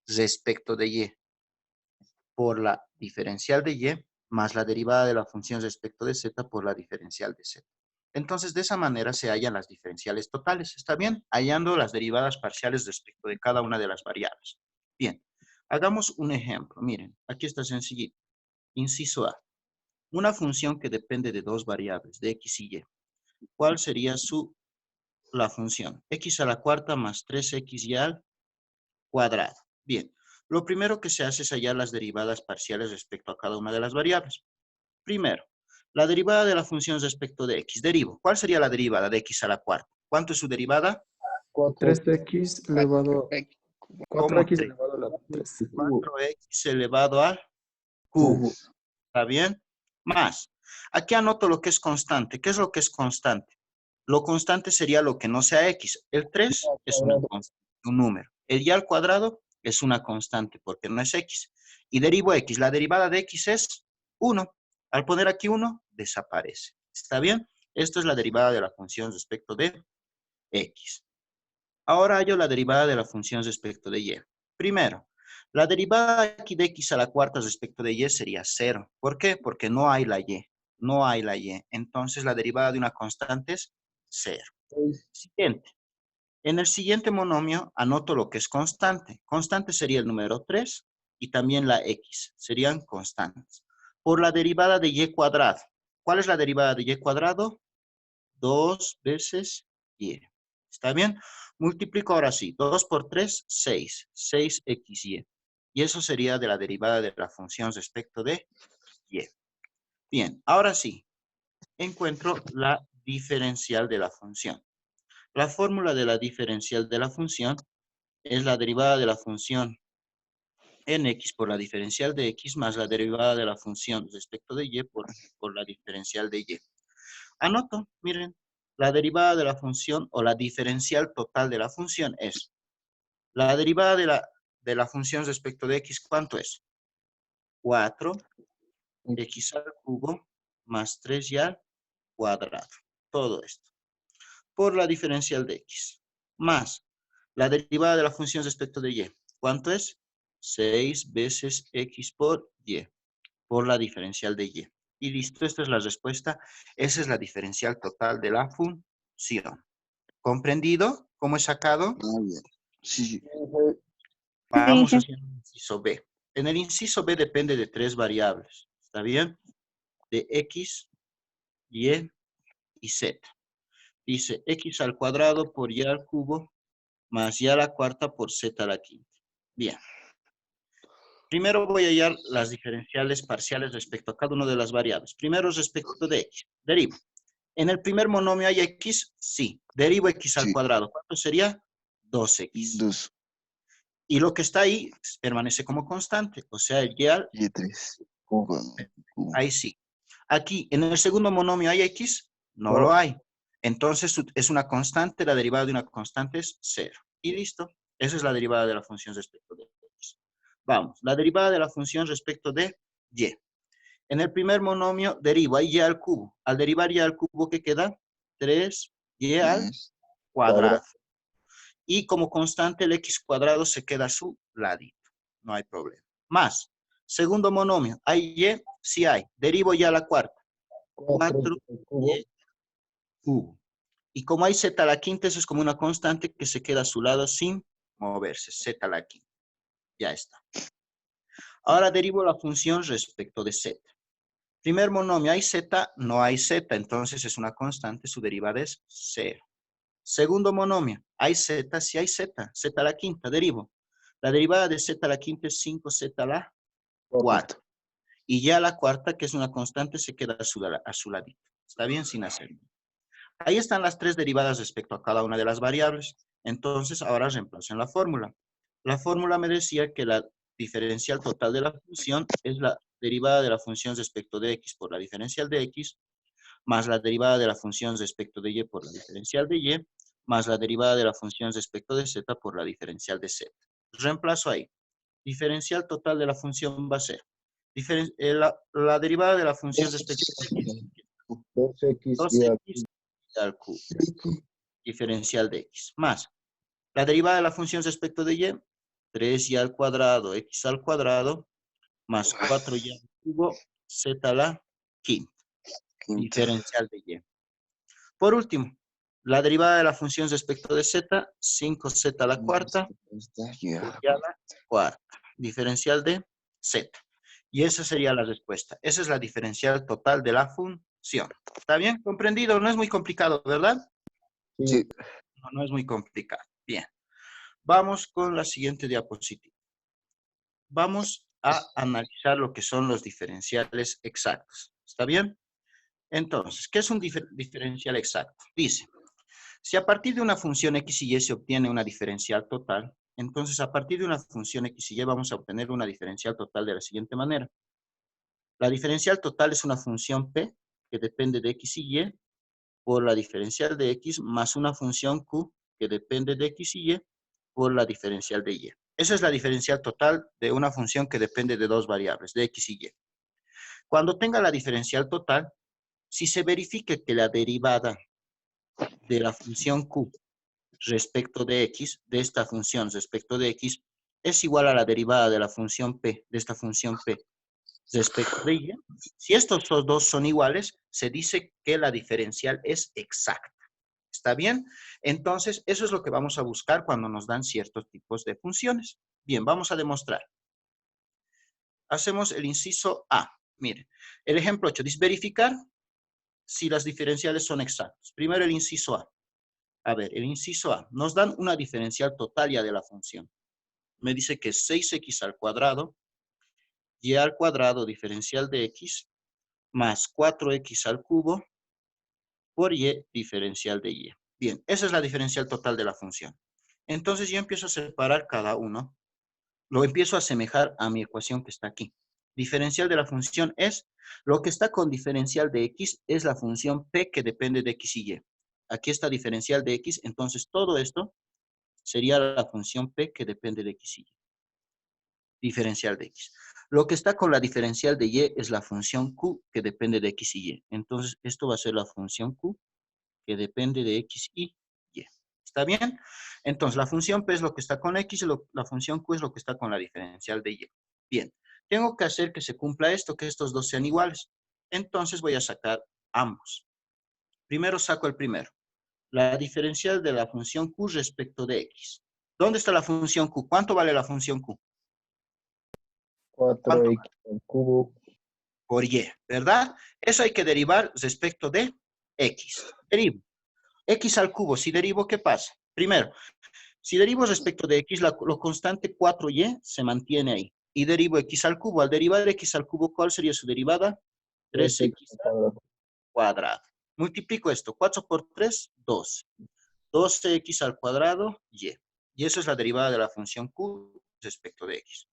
respecto de y por la diferencial de y más la derivada de la función respecto de z por la diferencial de z. Entonces, de esa manera se hallan las diferenciales totales. ¿Está bien? Hallando las derivadas parciales respecto de cada una de las variables. Bien, hagamos un ejemplo. Miren, aquí está sencillito. Inciso A. Una función que depende de dos variables, de x y y. ¿Cuál sería la función? X a la cuarta más 3x al cuadrado. Bien, lo primero que se hace es hallar las derivadas parciales respecto a cada una de las variables. Primero, la derivada de la función respecto de x. Derivo. ¿Cuál sería la derivada de x a la cuarta? ¿Cuánto es su derivada? 3x elevado, ¿Cómo 4x 3? elevado a la 3. 4x elevado al cubo. Cubo. ¿Está bien? Más. Aquí anoto lo que es constante. ¿Qué es lo que es constante? Lo constante sería lo que no sea x. El 3 es una constante, un número. El y al cuadrado es una constante porque no es x. Y derivo x. La derivada de x es 1. Al poner aquí 1, desaparece. ¿Está bien? Esto es la derivada de la función respecto de x. Ahora hallo la derivada de la función respecto de y. Primero, la derivada aquí de x a la cuarta respecto de y sería 0. ¿Por qué? Porque no hay la y. No hay la y. Entonces, la derivada de una constante es 0. Siguiente. En el siguiente monomio anoto lo que es constante. Constante sería el número 3 y también la x. Serían constantes. Por la derivada de y cuadrado. ¿Cuál es la derivada de y cuadrado? 2 veces y. ¿Está bien? Multiplico ahora sí. 2 por 3, 6. 6xy. Y eso sería de la derivada de la función respecto de y. Bien, ahora sí. Encuentro la diferencial de la función. La fórmula de la diferencial de la función es la derivada de la función en x por la diferencial de x más la derivada de la función respecto de y por la diferencial de y. Anoto, miren, la derivada de la función o la diferencial total de la función es la derivada de la función respecto de x, ¿cuánto es? 4x al cubo más 3y al cuadrado. Todo esto. Por la diferencial de x. Más la derivada de la función respecto de y. ¿Cuánto es? 6 veces x por y. Por la diferencial de y. Y listo, esta es la respuesta. Esa es la diferencial total de la función. ¿Comprendido? ¿Cómo he sacado? Ah, bien. Sí. Vamos hacia el inciso B. En el inciso B depende de tres variables. ¿Está bien? De x, y y z. Dice x al cuadrado por y al cubo más y a la cuarta por z a la quinta. Bien. Primero voy a hallar las diferenciales parciales respecto a cada una de las variables. Primero respecto de x. Derivo. ¿En el primer monomio hay x? Sí. Derivo x al Sí. cuadrado. ¿Cuánto sería? 2x. 2 Y lo que está ahí permanece como constante. O sea, el y al... y 3. Cubo. Ahí sí. Aquí, en el segundo monomio hay x. No No. lo hay. Entonces, es una constante. La derivada de una constante es 0. Y listo. Esa es la derivada de la función respecto de x. Vamos. La derivada de la función respecto de y. En el primer monomio derivo y al cubo. Al derivar y al cubo, ¿qué queda? 3y al cuadrado. Y como constante el x cuadrado se queda a su ladito. No hay problema. Más. Segundo monomio. ¿Hay y? Sí hay. Derivo y a la cuarta. 4y cubo. Y como hay z a la quinta, eso es como una constante que se queda a su lado sin moverse. Z a la quinta. Ya está. Ahora derivo la función respecto de z. Primer monomio, ¿hay z? No hay z, entonces es una constante, su derivada es 0. Segundo monomio, ¿hay z? Sí hay z, z a la quinta, derivo. La derivada de z a la quinta es 5z a la 4. Y ya la cuarta, que es una constante, se queda a su ladito. ¿Está bien? Sin hacer. Ahí están las tres derivadas respecto a cada una de las variables. Entonces, ahora reemplazo en la fórmula. La fórmula me decía que la diferencial total de la función es la derivada de la función respecto de x por la diferencial de x, más la derivada de la función respecto de y por la diferencial de y, más la derivada de la función respecto de z por la diferencial de z. Reemplazo ahí. Diferencial total de la función va a ser la derivada de la función respecto de x, 2x y 2x al cubo, diferencial de x, más la derivada de la función respecto de y, 3y al cuadrado, x al cuadrado, más 4y al cubo, z a la quinta. Quinta. Diferencial de y. Por último, la derivada de la función respecto de z, 5z a la cuarta, Ya. por y a la cuarta. Diferencial de z. Y esa sería la respuesta. Esa es la diferencial total de la función. ¿Está bien? ¿Comprendido? No es muy complicado, ¿verdad? Sí. No, no es muy complicado. Bien. Vamos con la siguiente diapositiva. Vamos a analizar lo que son los diferenciales exactos. ¿Está bien? Entonces, ¿qué es un diferencial exacto? Dice, si a partir de una función x y y se obtiene una diferencial total, entonces a partir de una función x y y vamos a obtener una diferencial total de la siguiente manera. La diferencial total es una función p que depende de x y y por la diferencial de x más una función q que depende de x y y por la diferencial de y. Esa es la diferencial total de una función que depende de dos variables, de x y y. Cuando tenga la diferencial total, si se verifique que la derivada de la función q respecto de x, de esta función respecto de x, es igual a la derivada de la función p, de esta función p, respecto de y, si estos dos son iguales, se dice que la diferencial es exacta. ¿Está bien? Entonces, eso es lo que vamos a buscar cuando nos dan ciertos tipos de funciones. Bien, vamos a demostrar. Hacemos el inciso A. Mire, el ejemplo 8 dice verificar si las diferenciales son exactas. Primero el inciso A. A ver, el inciso A. Nos dan una diferencial total ya de la función. Me dice que es 6x al cuadrado, y al cuadrado diferencial de x, más 4x al cubo, por y diferencial de y. Bien, esa es la diferencial total de la función. Entonces yo empiezo a separar cada uno. Lo empiezo a asemejar a mi ecuación que está aquí. Diferencial de la función es, lo que está con diferencial de x es la función p que depende de x y y. Aquí está diferencial de x, entonces todo esto sería la función p que depende de x y y. Diferencial de x. Lo que está con la diferencial de y es la función q que depende de x y y. Entonces esto va a ser la función q que depende de x y y. ¿Está bien? Entonces, la función p es lo que está con x y la función q es lo que está con la diferencial de y. Bien, tengo que hacer que se cumpla esto, que estos dos sean iguales. Entonces, voy a sacar ambos. Primero saco el primero. La diferencial de la función q respecto de x. ¿Dónde está la función q? ¿Cuánto vale la función q? 4x al cubo. Por y, ¿verdad? Eso hay que derivar respecto de x. Derivo. X al cubo, si derivo, ¿qué pasa? Primero, si derivo respecto de x, lo constante 4y se mantiene ahí. Y derivo x al cubo. Al derivar x al cubo, ¿cuál sería su derivada? 3x al cuadrado. Multiplico esto. 4 por 3, 12. 12x al cuadrado, y. Y eso es la derivada de la función q respecto de x.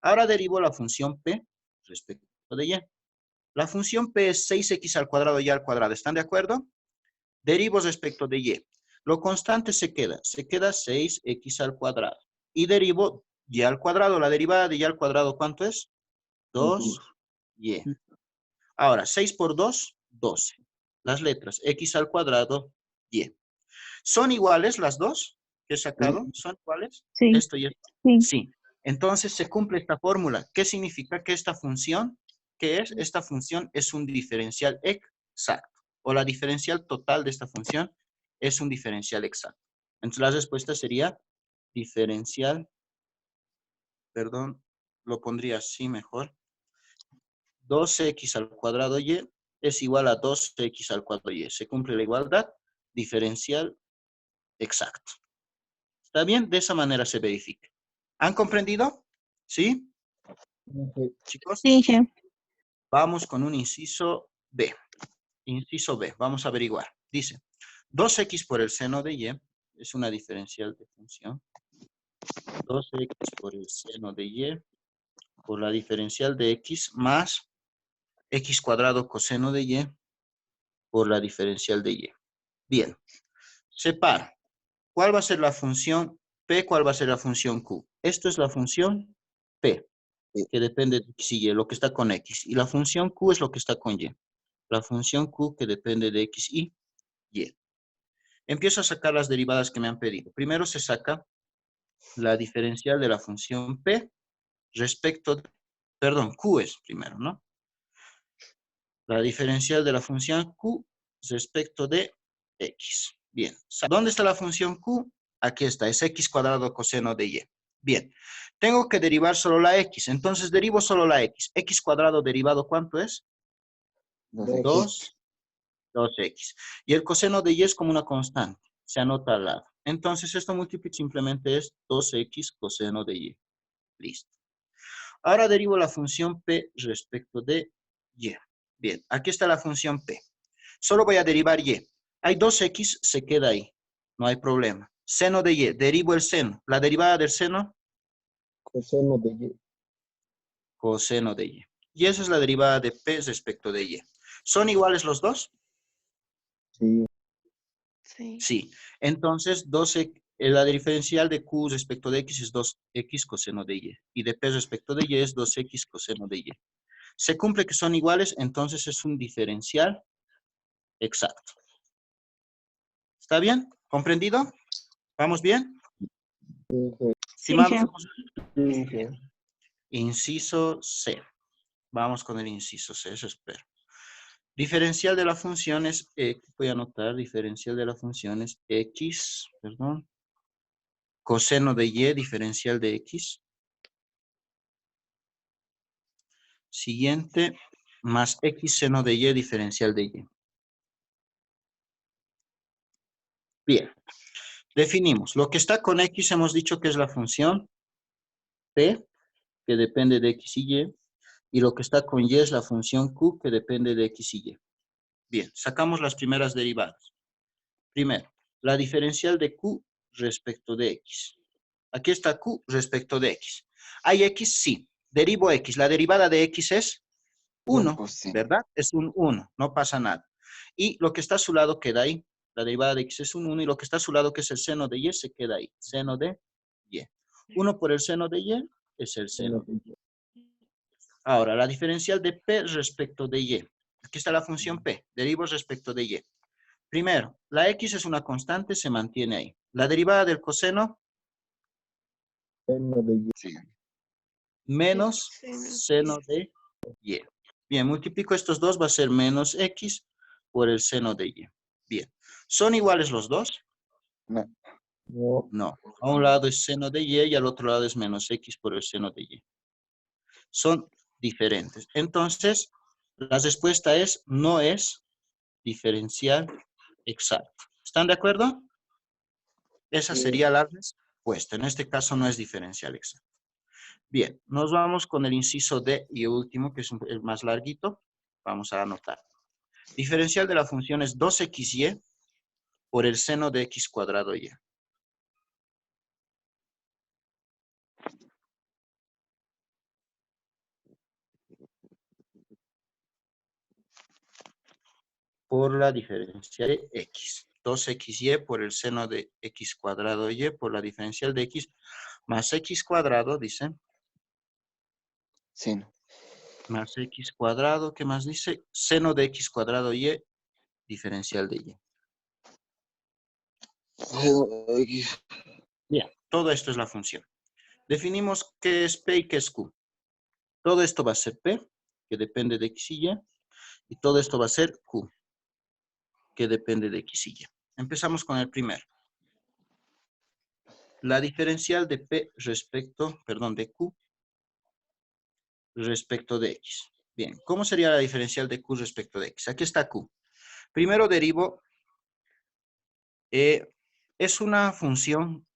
Ahora derivo la función p respecto de y. La función p es 6x al cuadrado y al cuadrado. ¿Están de acuerdo? Derivo respecto de y. Lo constante se queda 6x al cuadrado. Y derivo y al cuadrado. La derivada de y al cuadrado, ¿cuánto es? 2y. Ahora, 6 por 2, 12. Las letras, x al cuadrado, y. ¿Son iguales las dos que he sacado? ¿Son iguales? Sí, Esto y esto. sí. Sí. Entonces se cumple esta fórmula. ¿Qué significa que esta función, qué es? Esta función es un diferencial exacto. O la diferencial total de esta función es un diferencial exacto. Entonces la respuesta sería diferencial, perdón, lo pondría así mejor. 2x al cuadrado y es igual a 2x al cuadrado y. Se cumple la igualdad, diferencial exacto. ¿Está bien? De esa manera se verifica. ¿Han comprendido? ¿Sí? Chicos, Sí, sí. vamos con un inciso B. Inciso B, vamos a averiguar. Dice, 2x por el seno de y es una diferencial de función. 2x por el seno de y por la diferencial de x más x cuadrado coseno de y por la diferencial de y. Bien, separo. ¿Cuál va a ser la función p? ¿Cuál va a ser la función q? Esto es la función p, que depende de x y y, lo que está con x. Y la función q es lo que está con y. La función q que depende de x y y. Empiezo a sacar las derivadas que me han pedido. Primero se saca la diferencial de la función P respecto, perdón, Q es primero, ¿no? La diferencial de la función Q respecto de X. Bien, ¿dónde está la función Q? Aquí está, es X cuadrado coseno de Y. Bien, tengo que derivar solo la X, entonces derivo solo la X. X cuadrado derivado, ¿cuánto es? 2x. 2x. Y el coseno de Y es como una constante, se anota al lado. Entonces esto multiplica simplemente es 2x coseno de Y. Listo. Ahora derivo la función P respecto de Y. Bien, aquí está la función P. Solo voy a derivar Y. Hay 2x, se queda ahí. No hay problema. Seno de Y, derivo el seno. La derivada del seno, Coseno de Y. coseno de Y. Y esa es la derivada de P respecto de Y. ¿Son iguales los dos? Sí. Sí. Sí. Entonces, la diferencial de Q respecto de X es 2x coseno de Y. Y de P respecto de Y es 2x coseno de Y. Se cumple que son iguales, entonces es un diferencial exacto. ¿Está bien? ¿Comprendido? ¿Vamos bien? Estimados, Sí. inciso C. Vamos con el inciso C, eso espero. Diferencial de la función es, voy a anotar, diferencial de la función es X, perdón, coseno de Y, diferencial de X. Siguiente, más X seno de Y, diferencial de Y. Bien, definimos. Lo que está con X hemos dicho que es la función P, que depende de X y Y. Y lo que está con Y es la función Q, que depende de X y Y. Bien, sacamos las primeras derivadas. Primero, la diferencial de Q respecto de X. Aquí está Q respecto de X. ¿Hay X? Sí. Derivo X. La derivada de X es 1, pues sí. ¿verdad? Es un 1, no pasa nada. Y lo que está a su lado queda ahí. La derivada de X es un 1 y lo que está a su lado, que es el seno de Y, se queda ahí. Seno de Y. 1 por el seno de Y es el seno de Y. Ahora, la diferencial de P respecto de Y. Aquí está la función P. Derivo respecto de Y. Primero, la X es una constante, se mantiene ahí. La derivada del coseno, Seno de Y. Sí. menos seno de Y. Bien, multiplico estos dos, va a ser menos X por el seno de Y. Bien. ¿Son iguales los dos? No. No. No. A un lado es seno de Y y al otro lado es menos X por el seno de Y. Son diferentes. Entonces, la respuesta es, no es diferencial exacto. ¿Están de acuerdo? Esa Sí. sería la respuesta. En este caso no es diferencial exacto. Bien, nos vamos con el inciso D y último, que es el más larguito. Vamos a anotar. Diferencial de la función es 2xy por el seno de x cuadrado y. Por la diferencial de x. 2xy por el seno de x cuadrado y por la diferencial de x más x cuadrado, dice. Sí. Más x cuadrado, ¿qué más dice? Seno de x cuadrado y diferencial de y. Bien, todo esto es la función. Definimos qué es P y qué es Q. Todo esto va a ser P, que depende de X y Y, y todo esto va a ser Q, que depende de X y Y. Empezamos con el primero. La diferencial de P respecto, perdón, de Q respecto de X. Bien, ¿cómo sería la diferencial de Q respecto de X? Aquí está Q. Primero derivo, es una función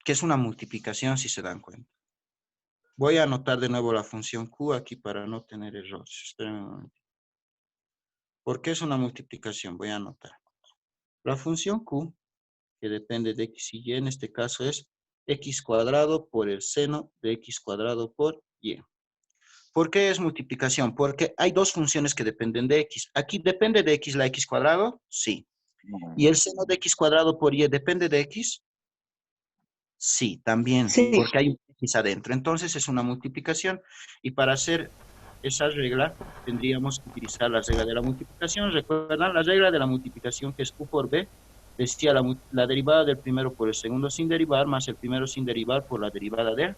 que es una multiplicación, si se dan cuenta. Voy a anotar de nuevo la función Q aquí para no tener errores. Espérenme un momento. ¿Por qué es una multiplicación? Voy a anotar. La función Q, que depende de X y Y, en este caso es X cuadrado por el seno de X cuadrado por Y. ¿Por qué es multiplicación? Porque hay dos funciones que dependen de X. Aquí depende de X la X cuadrado, sí. ¿Y el seno de X cuadrado por Y depende de X? Sí, también, Sí. porque hay un X adentro. Entonces es una multiplicación. Y para hacer esa regla, tendríamos que utilizar la regla de la multiplicación. ¿Recuerdan la regla de la multiplicación que es Q por B? Decía la derivada del primero por el segundo sin derivar, más el primero sin derivar por la derivada del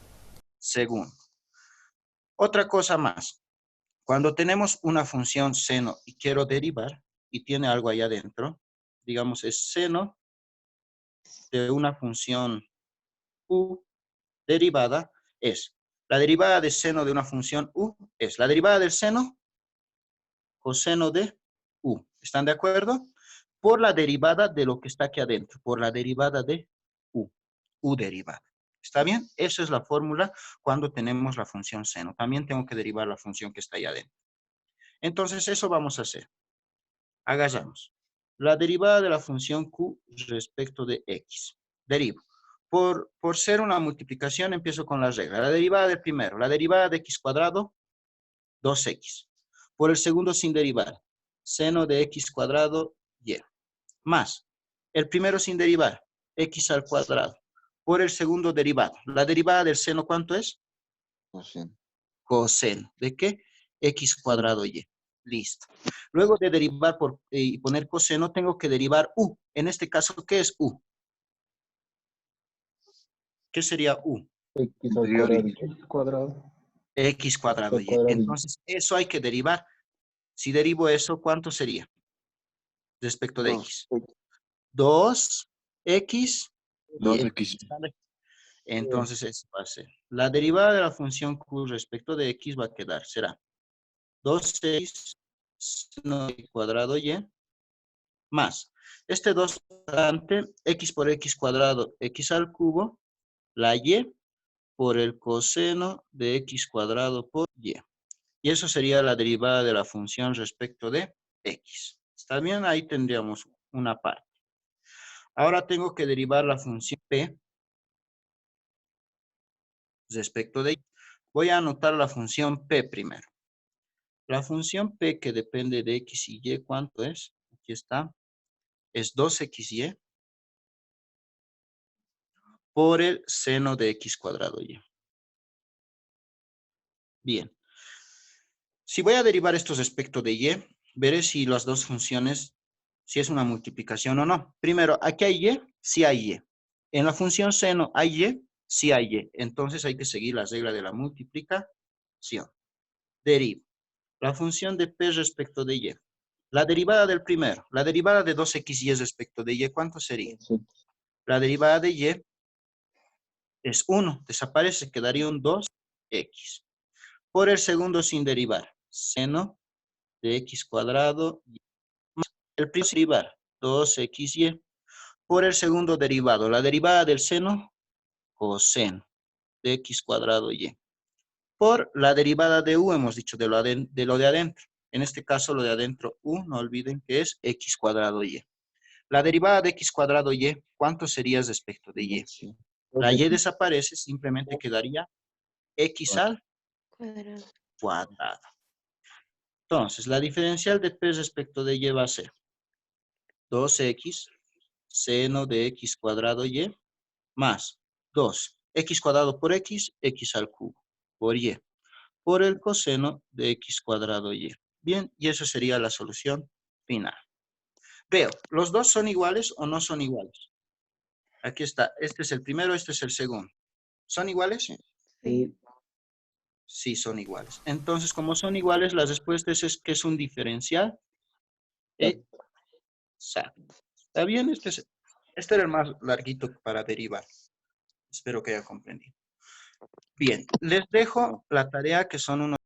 segundo. Otra cosa más. Cuando tenemos una función seno y quiero derivar, y tiene algo allá adentro, digamos es seno de una función u derivada, es la derivada de seno de una función u, es la derivada del seno coseno de u. ¿Están de acuerdo? Por la derivada de lo que está aquí adentro, por la derivada de u derivada. ¿Está bien? Esa es la fórmula cuando tenemos la función seno. También tengo que derivar la función que está ahí adentro. Entonces, eso vamos a hacer. Hagamos. La derivada de la función q respecto de x. Derivo. Por ser una multiplicación, empiezo con la regla. La derivada del primero. La derivada de x cuadrado, 2x. Por el segundo sin derivar. Seno de x cuadrado, y. Más. El primero sin derivar. X al cuadrado. Por el segundo derivado. La derivada del seno, ¿cuánto es? Coseno. Coseno. ¿De qué? X cuadrado y. Listo. Luego de derivar y poner coseno, tengo que derivar u. En este caso, ¿qué es u? ¿Qué sería u? X al cuadrado. X cuadrado. X cuadrado y. Entonces, eso hay que derivar. Si derivo eso, ¿cuánto sería? Respecto de x. 2x. 2x. Entonces, eso va a ser. La derivada de la función q respecto de x va a quedar, será 2x seno de cuadrado y más. Este 2 delante, x por x cuadrado, x al cubo, la y por el coseno de x cuadrado por y. Y eso sería la derivada de la función respecto de x. ¿Está bien? Ahí tendríamos una parte. Ahora tengo que derivar la función p respecto de y. Voy a anotar la función p primero. La función p que depende de x y y, ¿cuánto es? Aquí está. Es 2xy por el seno de x cuadrado y. Bien. Si voy a derivar esto respecto de y, veré si las dos funciones, si es una multiplicación o no. Primero, aquí hay y, sí hay y. En la función seno hay y, sí hay y. Entonces hay que seguir la regla de la multiplicación. Derivo. La función de p respecto de y. La derivada del primero, la derivada de 2xy respecto de y, ¿cuánto sería? La derivada de y es 1, desaparece, quedaría un 2x. Por el segundo sin derivar, seno de x cuadrado, el primero sin derivar, 2xy. Por el segundo derivado, la derivada del seno, coseno de x cuadrado y. Por la derivada de u, hemos dicho de lo de adentro. En este caso, lo de adentro, u, no olviden que es x cuadrado y. La derivada de x cuadrado y, ¿cuánto sería respecto de y? La y desaparece, simplemente quedaría x al cuadrado. Entonces, la diferencial de p respecto de y va a ser 2x seno de x cuadrado y más 2. X cuadrado por x, x al cubo, por y. Por el coseno de x cuadrado y. Bien, y eso sería la solución final. Veo, ¿los dos son iguales o no son iguales? Aquí está, este es el primero, este es el segundo. ¿Son iguales? Sí. Sí, son iguales. Entonces, como son iguales, la respuesta es que es un diferencial exacto. ¿Está bien? Este era el más larguito para derivar. Espero que haya comprendido. Bien, les dejo la tarea que son unos